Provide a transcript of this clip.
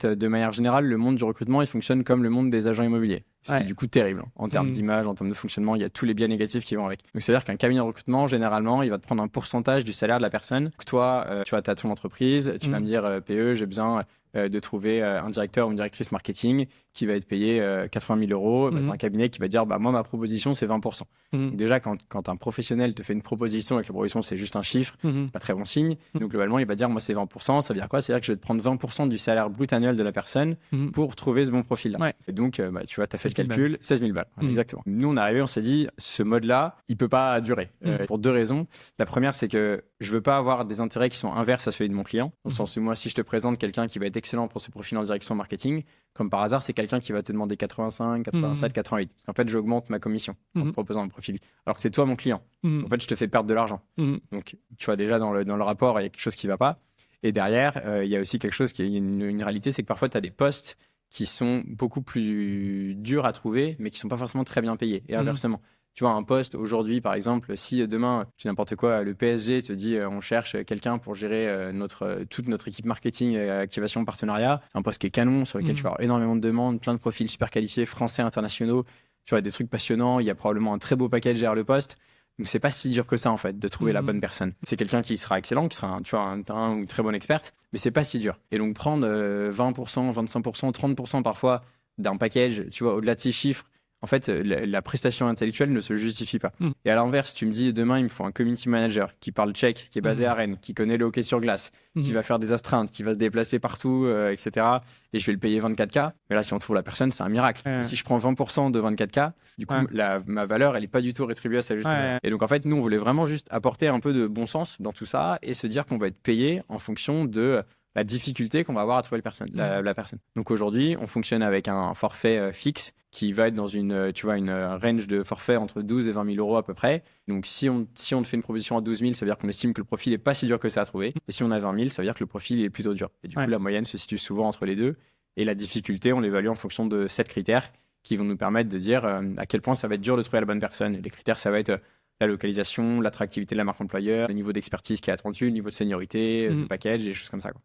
De manière générale, le monde du recrutement, il fonctionne comme le monde des agents immobiliers. Ce qui est du coup terrible. En termes d'image, en termes de fonctionnement, il y a tous les biais négatifs qui vont avec. Donc, c'est-à-dire qu'un cabinet de recrutement, généralement, il va te prendre un pourcentage du salaire de la personne. Donc, toi, tu vois, t'as ton entreprise, tu vas me dire, PE, j'ai besoin de trouver un directeur ou une directrice marketing qui va être payé 80 000 euros. T'as un cabinet qui va dire, moi, ma proposition, c'est 20%. Donc, déjà, quand un professionnel te fait une proposition et que la proposition, c'est juste un chiffre, c'est pas très bon signe. Donc, globalement, il va dire, moi, c'est 20%. Ça veut dire quoi? C'est-à-dire que je vais te prendre 20% du salaire brut annuel de la personne pour trouver ce bon profil-là. Ouais. Et donc, tu vois, t'as fait le calcul, 16 000 balles. Exactement. Nous, on est arrivé, on s'est dit, ce mode-là, il peut pas durer. Pour deux raisons. La première, c'est que je veux pas avoir des intérêts qui sont inverses à celui de mon client. Au sens où moi, si je te présente quelqu'un qui va être excellent pour ce profil en direction marketing, comme par hasard, c'est quelqu'un qui va te demander 85, 87, 88. Parce qu'en fait, j'augmente ma commission en te proposant un profil. Alors que c'est toi mon client. En fait, je te fais perdre de l'argent. Donc, tu vois, déjà, dans le rapport, il y a quelque chose qui va pas. Et derrière, il y a aussi quelque chose qui est une réalité, c'est que parfois, tu as des postes qui sont beaucoup plus durs à trouver, mais qui sont pas forcément très bien payés. Et inversement. Tu vois, un poste aujourd'hui, par exemple, si demain, je dis n'importe quoi, le PSG te dit on cherche quelqu'un pour gérer toute notre équipe marketing, activation, partenariat, un poste qui est canon, sur lequel tu vas avoir énormément de demandes, plein de profils super qualifiés, français, internationaux, tu vois, des trucs passionnants, il y a probablement un très beau package derrière le poste. Donc, c'est pas si dur que ça, en fait, de trouver la bonne personne. C'est quelqu'un qui sera excellent, qui sera un ou une très bonne experte, mais c'est pas si dur. Et donc, prendre 20%, 25%, 30% parfois d'un package, tu vois, au-delà de ces chiffres, en fait, la prestation intellectuelle ne se justifie pas. Et à l'inverse, tu me dis, demain, il me faut un community manager qui parle tchèque, qui est basé à Rennes, qui connaît le hockey sur glace, qui va faire des astreintes, qui va se déplacer partout, etc. Et je vais le payer 24K. Mais là, si on trouve la personne, c'est un miracle. Si je prends 20% de 24K, du coup, ma valeur, elle n'est pas du tout rétribuée à sa juste valeur. Et donc, en fait, nous, on voulait vraiment juste apporter un peu de bon sens dans tout ça et se dire qu'on va être payé en fonction de la difficulté qu'on va avoir à trouver la personne. Donc aujourd'hui, on fonctionne avec un forfait fixe qui va être dans une range de forfait entre 12 et 20 000 euros à peu près. Donc si on te fait une proposition à 12 000, ça veut dire qu'on estime que le profil n'est pas si dur que ça à trouver. Et si on a 20 000, ça veut dire que le profil est plutôt dur. Et du coup, la moyenne se situe souvent entre les deux. Et la difficulté, on l'évalue en fonction de 7 critères qui vont nous permettre de dire à quel point ça va être dur de trouver la bonne personne. Les critères, ça va être la localisation, l'attractivité de la marque employeur, le niveau d'expertise qui est attendu, le niveau de seniorité, le package, des choses comme ça, quoi.